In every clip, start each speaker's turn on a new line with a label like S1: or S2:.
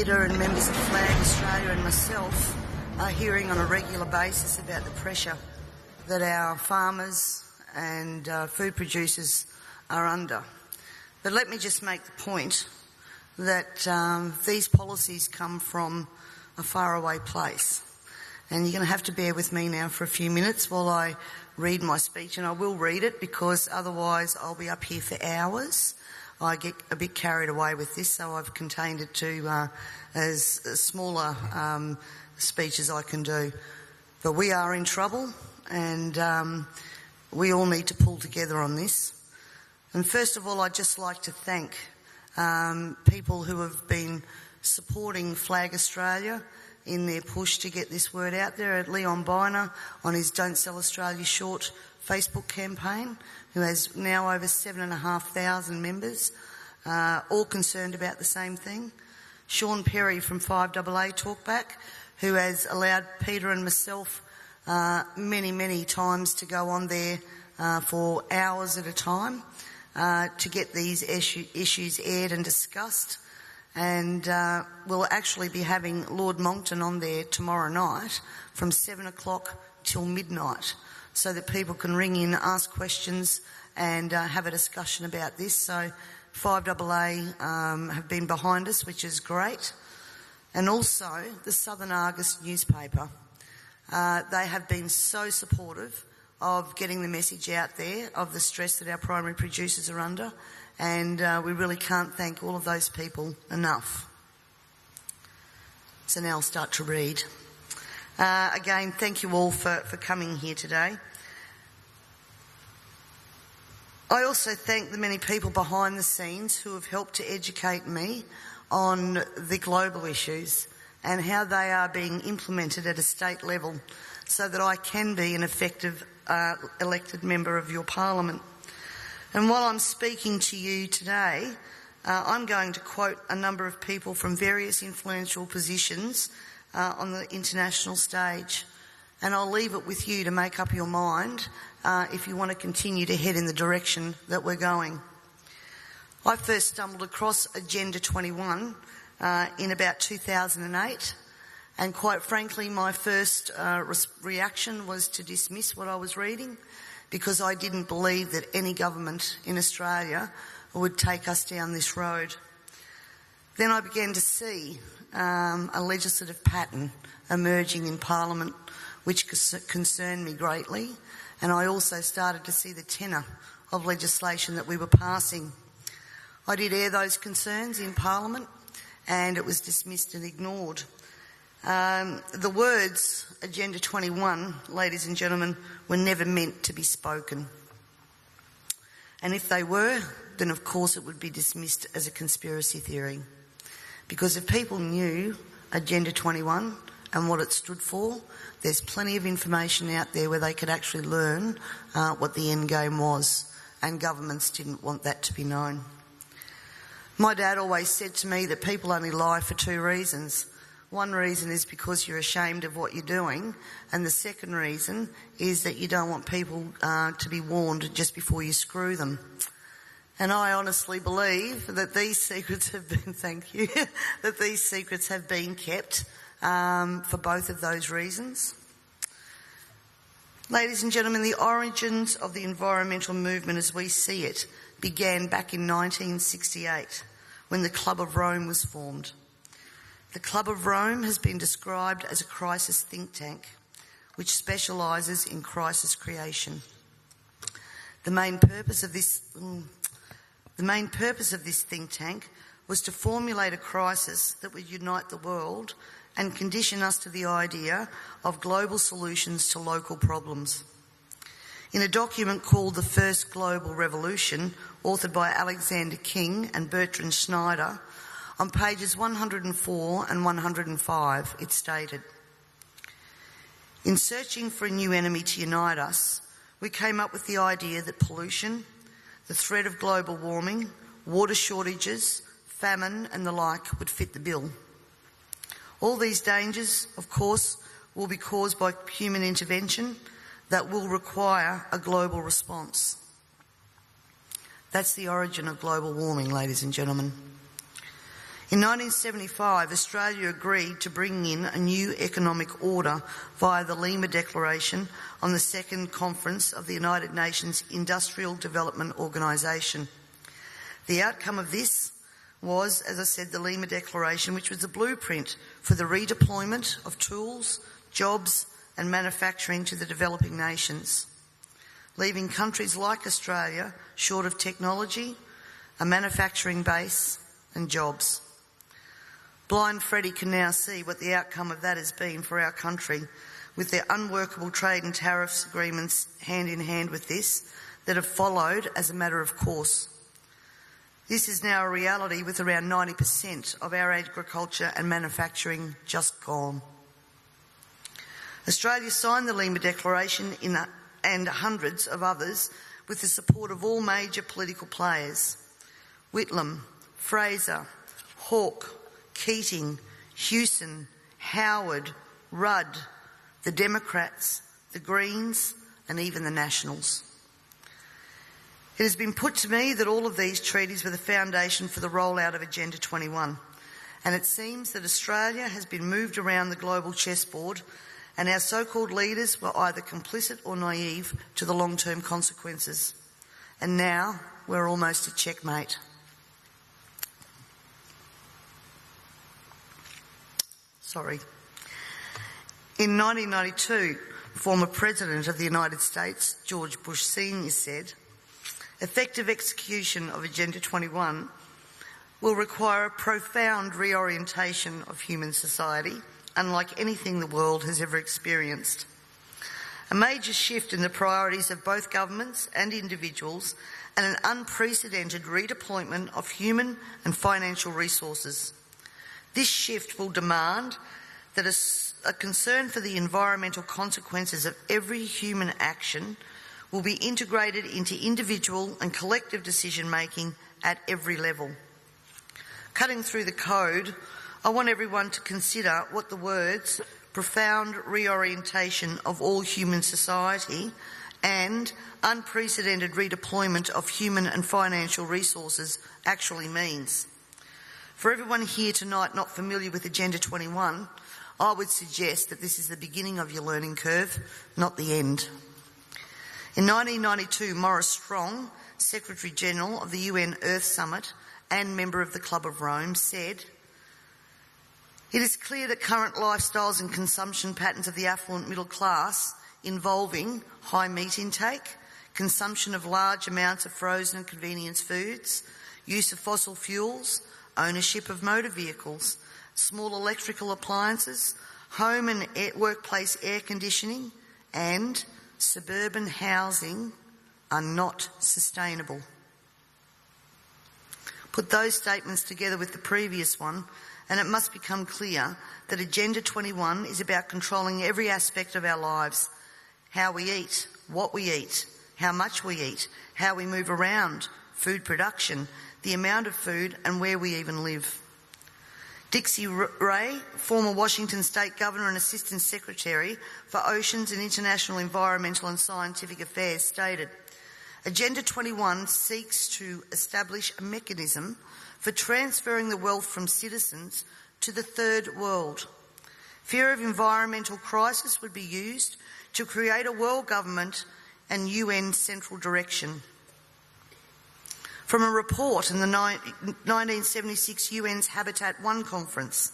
S1: Leader and members of Flag Australia and myself are hearing on a regular basis about the pressure that our farmers and food producers are under. But let me just make the point that these policies come from a faraway place. And you're going to have to bear with me now for a few minutes while I read my speech, and I will read it because otherwise I'll be up here for hours. I get a bit carried away with this, so I've contained it to as smaller speech as I can do. But we are in trouble, and we all need to pull together on this. And first of all, I'd just like to thank people who have been supporting Flag Australia in their push to get this word out there. At Leon Biner on his Don't Sell Australia Short Facebook campaign, who has now over 7,500 members, all concerned about the same thing. Sean Perry from 5AA Talkback, who has allowed Peter and myself many times to go on there for hours at a time to get these issues aired and discussed. And we'll actually be having Lord Monckton on there tomorrow night from 7 o'clock till midnight, so that people can ring in, ask questions and have a discussion about this. So 5AA have been behind us, which is great. And also the Southern Argus newspaper. They have been so supportive of getting the message out there of the stress that our primary producers are under, and we really can't thank all of those people enough. So now I'll start to read. Again, thank you all for coming here today. I also thank the many people behind the scenes who have helped to educate me on the global issues and how they are being implemented at a state level so that I can be an effective elected member of your parliament. And while I'm speaking to you today, I'm going to quote a number of people from various influential positions on the international stage, and I'll leave it with you to make up your mind if you want to continue to head in the direction that we're going. I first stumbled across Agenda 21 in about 2008, and quite frankly my first reaction was to dismiss what I was reading, because I didn't believe that any government in Australia would take us down this road. Then I began to see a legislative pattern emerging in Parliament which concerned me greatly, and I also started to see the tenor of legislation that we were passing. I did air those concerns in Parliament, and it was dismissed and ignored. The words Agenda 21, ladies and gentlemen, were never meant to be spoken. And if they were, then of course it would be dismissed as a conspiracy theory. Because if people knew Agenda 21 and what it stood for, there's plenty of information out there where they could actually learn what the end game was, and governments didn't want that to be known. My dad always said to me that people only lie for two reasons. One reason is because you're ashamed of what you're doing, and the second reason is that you don't want people to be warned just before you screw them. And I honestly believe that these secrets have been, thank you, that these secrets have been kept for both of those reasons. Ladies and gentlemen, the origins of the environmental movement as we see it began back in 1968 when the Club of Rome was formed. The Club of Rome has been described as a crisis think tank which specialises in crisis creation. The main purpose of this think tank was to formulate a crisis that would unite the world and condition us to the idea of global solutions to local problems. In a document called The First Global Revolution, authored by Alexander King and Bertrand Schneider, on pages 104 and 105, it stated, "In searching for a new enemy to unite us, we came up with the idea that pollution, the threat of global warming, water shortages, famine and the like would fit the bill. All these dangers, of course, will be caused by human intervention that will require a global response." That's the origin of global warming, ladies and gentlemen. In 1975, Australia agreed to bring in a new economic order via the Lima Declaration on the Second Conference of the United Nations Industrial Development Organisation. The outcome of this was, as I said, the Lima Declaration, which was the blueprint for the redeployment of tools, jobs and manufacturing to the developing nations, leaving countries like Australia short of technology, a manufacturing base and jobs. Blind Freddie can now see what the outcome of that has been for our country, with their unworkable trade and tariffs agreements hand in hand with this that have followed as a matter of course. This is now a reality, with around 90% of our agriculture and manufacturing just gone. Australia signed the Lima Declaration and hundreds of others with the support of all major political players: Whitlam, Fraser, Hawke, Keating, Hewson, Howard, Rudd, the Democrats, the Greens and even the Nationals. It has been put to me that all of these treaties were the foundation for the rollout of Agenda 21, and it seems that Australia has been moved around the global chessboard, and our so-called leaders were either complicit or naive to the long-term consequences. And now we're almost at checkmate. In 1992, former President of the United States, George Bush Sr. said, "Effective execution of Agenda 21 will require a profound reorientation of human society, unlike anything the world has ever experienced. A major shift in the priorities of both governments and individuals, and an unprecedented redeployment of human and financial resources. This shift will demand that a concern for the environmental consequences of every human action will be integrated into individual and collective decision-making at every level." Cutting through the code, I want everyone to consider what the words "profound reorientation of all human society" and "unprecedented redeployment of human and financial resources" actually means. For everyone here tonight not familiar with Agenda 21, I would suggest that this is the beginning of your learning curve, not the end. In 1992, Maurice Strong, Secretary-General of the UN Earth Summit and member of the Club of Rome, said, "It is clear that current lifestyles and consumption patterns of the affluent middle class, involving high meat intake, consumption of large amounts of frozen and convenience foods, use of fossil fuels, ownership of motor vehicles, small electrical appliances, home and workplace air conditioning, and suburban housing are not sustainable." Put those statements together with the previous one, and it must become clear that Agenda 21 is about controlling every aspect of our lives: how we eat, what we eat, how much we eat, how we move around, food production, the amount of food, and where we even live. Dixie Ray, former Washington State Governor and Assistant Secretary for Oceans and International Environmental and Scientific Affairs, stated, "Agenda 21 seeks to establish a mechanism for transferring the wealth from citizens to the third world. Fear of environmental crisis would be used to create a world government and UN central direction." From a report in the 1976 UN's Habitat I conference,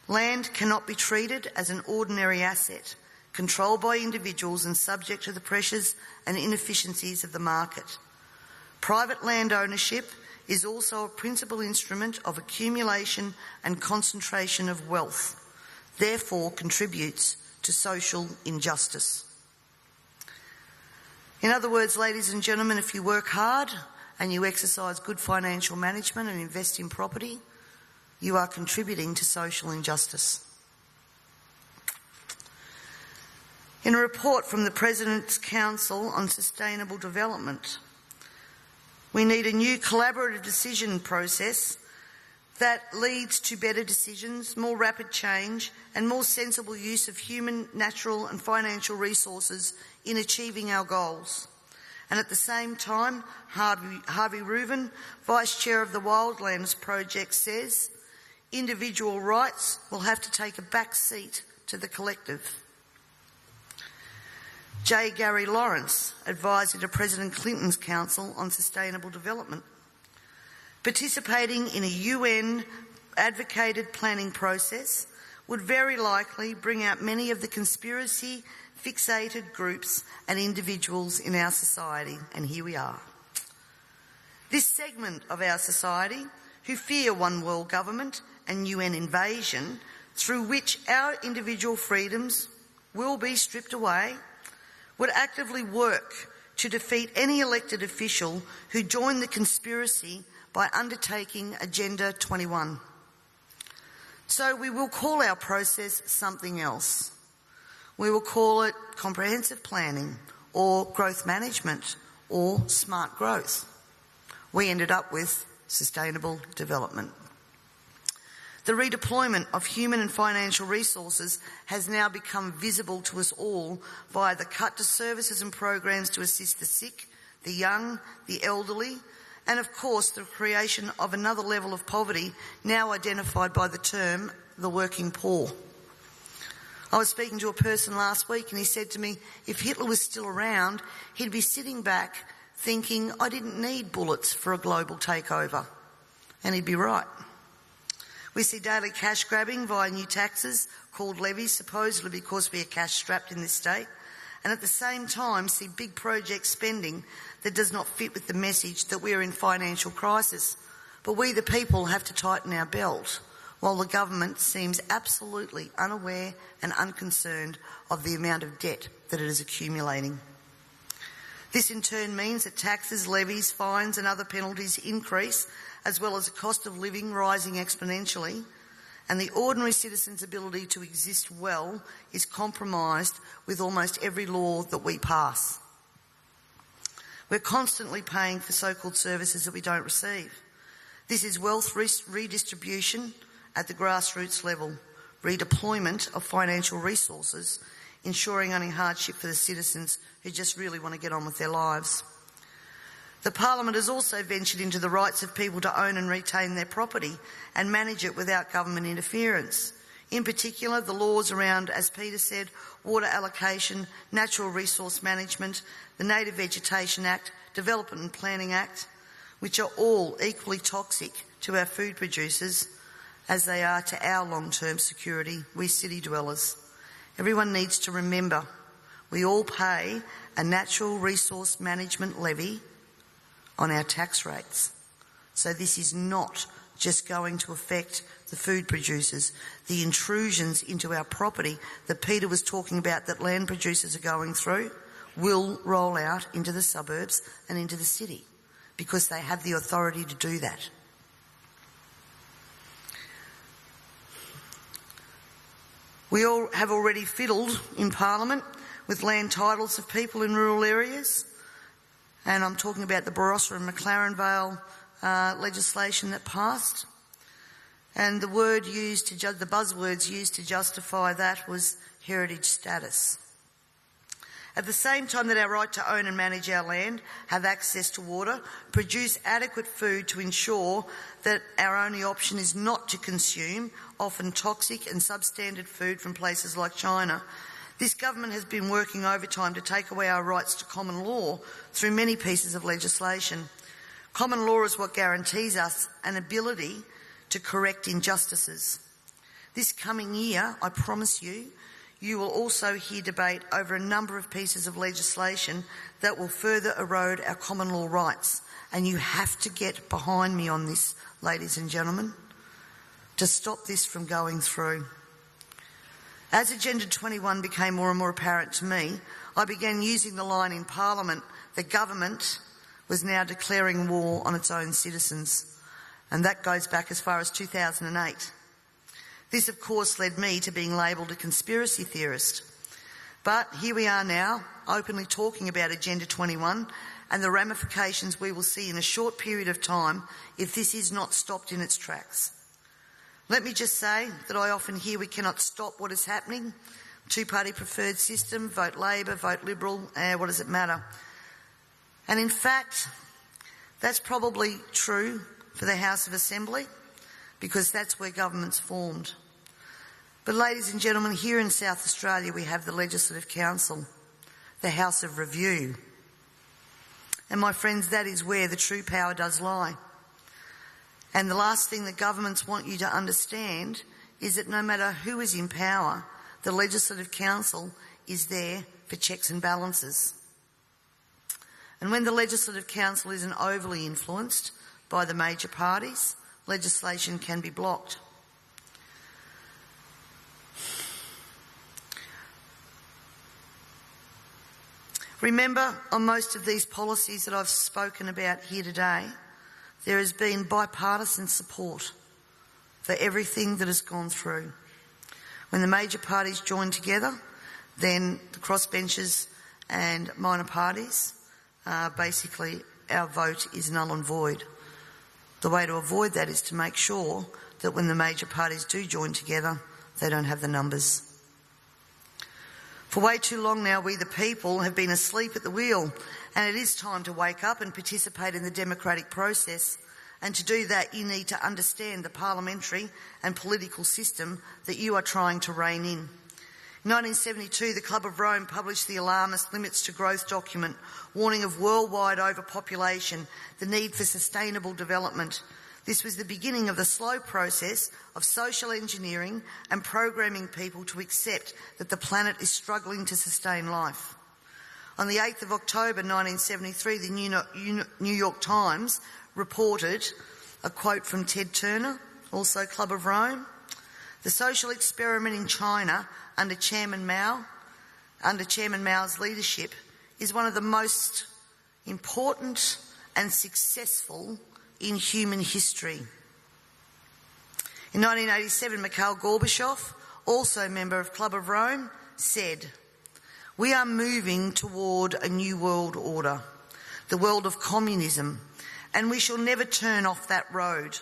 S1: land cannot be treated as an ordinary asset, controlled by individuals and subject to the pressures and inefficiencies of the market. Private land ownership is also a principal instrument of accumulation and concentration of wealth, therefore contributes to social injustice. In other words, ladies and gentlemen, if you work hard and you exercise good financial management and invest in property, you are contributing to social injustice. In a report from the President's Council on Sustainable Development, we need a new collaborative decision process that leads to better decisions, more rapid change, and more sensible use of human, natural and financial resources in achieving our goals. And at the same time, Harvey Reuben, Vice Chair of the Wildlands Project, says individual rights will have to take a back seat to the collective. J. Gary Lawrence, advisor to President Clinton's Council on Sustainable Development. Participating in a UN-advocated planning process would very likely bring out many of the conspiracy-fixated groups and individuals in our society, and here we are. This segment of our society, who fear one world government and UN invasion, through which our individual freedoms will be stripped away, would actively work to defeat any elected official who joined the conspiracy by undertaking Agenda 21. So we will call our process something else. We will call it comprehensive planning or growth management or smart growth. We ended up with sustainable development. The redeployment of human and financial resources has now become visible to us all via the cut to services and programs to assist the sick, the young, the elderly, and of course the creation of another level of poverty now identified by the term the working poor. I was speaking to a person last week and he said to me, if Hitler was still around, he'd be sitting back thinking, I didn't need bullets for a global takeover. And he'd be right. We see daily cash grabbing via new taxes called levies, supposedly because we are cash strapped in this state, and at the same time see big project spending that does not fit with the message that we are in financial crisis. But we the people have to tighten our belt, while the government seems absolutely unaware and unconcerned of the amount of debt that it is accumulating. This in turn means that taxes, levies, fines and other penalties increase, as well as the cost of living rising exponentially, and the ordinary citizen's ability to exist well is compromised with almost every law that we pass. We're constantly paying for so-called services that we don't receive. This is wealth redistribution at the grassroots level, redeployment of financial resources, ensuring only hardship for the citizens who just really want to get on with their lives. The Parliament has also ventured into the rights of people to own and retain their property and manage it without government interference. In particular, the laws around, as Peter said, water allocation, natural resource management, the Native Vegetation Act, Development and Planning Act, which are all equally toxic to our food producers as they are to our long-term security, we city dwellers. Everyone needs to remember we all pay a natural resource management levy on our tax rates. So this is not just going to affect the food producers. The intrusions into our property that Peter was talking about that land producers are going through will roll out into the suburbs and into the city because they have the authority to do that. We all have already fiddled in Parliament with land titles of people in rural areas, and I'm talking about the Barossa and McLaren Vale legislation that passed. And the buzzwords used to justify that was heritage status. At the same time that our right to own and manage our land, have access to water, produce adequate food to ensure that our only option is not to consume often toxic and substandard food from places like China, this government has been working overtime to take away our rights to common law through many pieces of legislation. Common law is what guarantees us an ability to correct injustices. This coming year, I promise you, you will also hear debate over a number of pieces of legislation that will further erode our common law rights. And you have to get behind me on this, ladies and gentlemen, to stop this from going through. As Agenda 21 became more and more apparent to me, I began using the line in Parliament that government was now declaring war on its own citizens. And that goes back as far as 2008. This, of course, led me to being labelled a conspiracy theorist. But here we are now, openly talking about Agenda 21 and the ramifications we will see in a short period of time if this is not stopped in its tracks. Let me just say that I often hear we cannot stop what is happening. Two-party preferred system, vote Labor, vote Liberal, what does it matter? And in fact, that's probably true for the House of Assembly, because that's where government's formed. But ladies and gentlemen, here in South Australia we have the Legislative Council, the House of Review. And my friends, that is where the true power does lie. And the last thing that governments want you to understand is that no matter who is in power, the Legislative Council is there for checks and balances. And when the Legislative Council isn't overly influenced by the major parties, legislation can be blocked. Remember, on most of these policies that I've spoken about here today, there has been bipartisan support for everything that has gone through. When the major parties join together, then the crossbenchers and minor parties, basically our vote is null and void. The way to avoid that is to make sure that when the major parties do join together, they don't have the numbers. For way too long now, we the people have been asleep at the wheel, and it is time to wake up and participate in the democratic process. And to do that, you need to understand the parliamentary and political system that you are trying to rein in. In 1972, the Club of Rome published the alarmist Limits to Growth document, warning of worldwide overpopulation, the need for sustainable development. This was the beginning of the slow process of social engineering and programming people to accept that the planet is struggling to sustain life. On the 8th of October 1973, the New York Times reported a quote from Ted Turner, also Club of Rome. The social experiment in China under Chairman Mao's leadership is one of the most important and successful in human history. In 1987, Mikhail Gorbachev, also a member of Club of Rome, said, "We are moving toward a new world order, the world of communism, and we shall never turn off that road."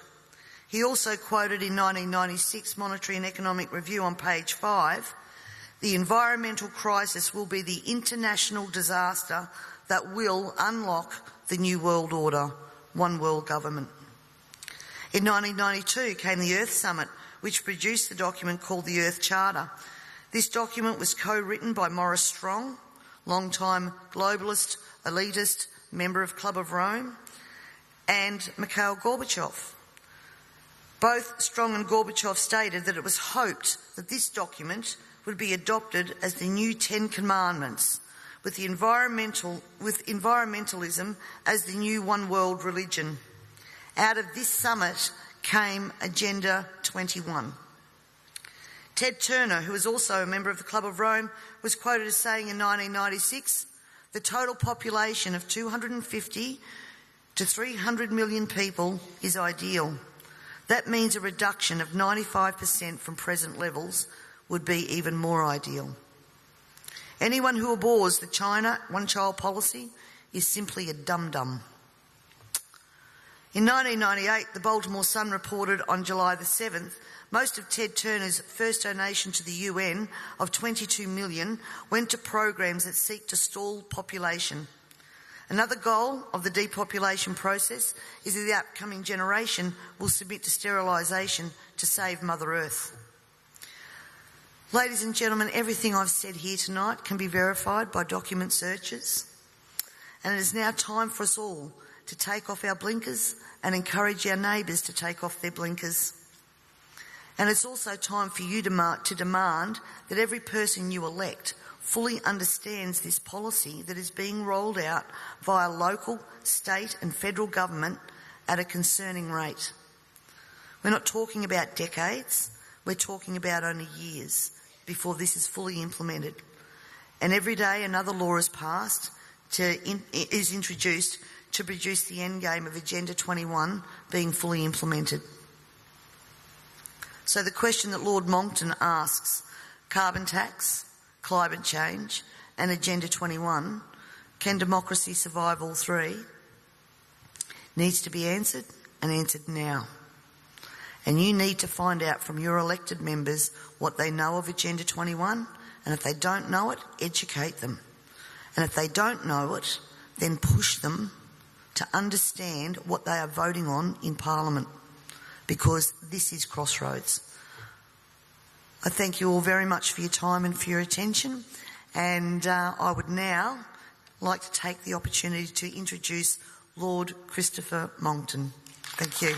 S1: He also quoted in 1996 Monetary and Economic Review on page 5, "The environmental crisis will be the international disaster that will unlock the new world order, one world government." In 1992 came the Earth Summit, which produced the document called the Earth Charter. This document was co-written by Maurice Strong, long-time globalist, elitist, member of Club of Rome, and Mikhail Gorbachev. Both Strong and Gorbachev stated that it was hoped that this document would be adopted as the new 10 Commandments, with environmentalism as the new one world religion. Out of this summit came Agenda 21. Ted Turner, who was also a member of the Club of Rome, was quoted as saying in 1996, "The total population of 250 to 300 million people is ideal. That means a reduction of 95% from present levels would be even more ideal. Anyone who abhors the China one-child policy is simply a dum-dum." In 1998, the Baltimore Sun reported on July the 7th, most of Ted Turner's first donation to the UN of $22 million went to programs that seek to stall population. Another goal of the depopulation process is that the upcoming generation will submit to sterilisation to save Mother Earth. Ladies and gentlemen, everything I've said here tonight can be verified by document searches, and it is now time for us all to take off our blinkers and encourage our neighbours to take off their blinkers. And it's also time for you to demand that every person you elect fully understands this policy that is being rolled out via local, state and federal government at a concerning rate. We're not talking about decades, we're talking about only years before this is fully implemented. And every day another law is passed, is introduced to produce the end game of Agenda 21 being fully implemented. So the question that Lord Monckton asks, carbon tax, climate change and Agenda 21, can democracy survive all three? Needs to be answered, and answered now. And you need to find out from your elected members what they know of Agenda 21, and if they don't know it, educate them. And if they don't know it, then push them to understand what they are voting on in Parliament, because this is crossroads. I thank you all very much for your time and for your attention, and I would now like to take the opportunity to introduce Lord Christopher Monckton. Thank you.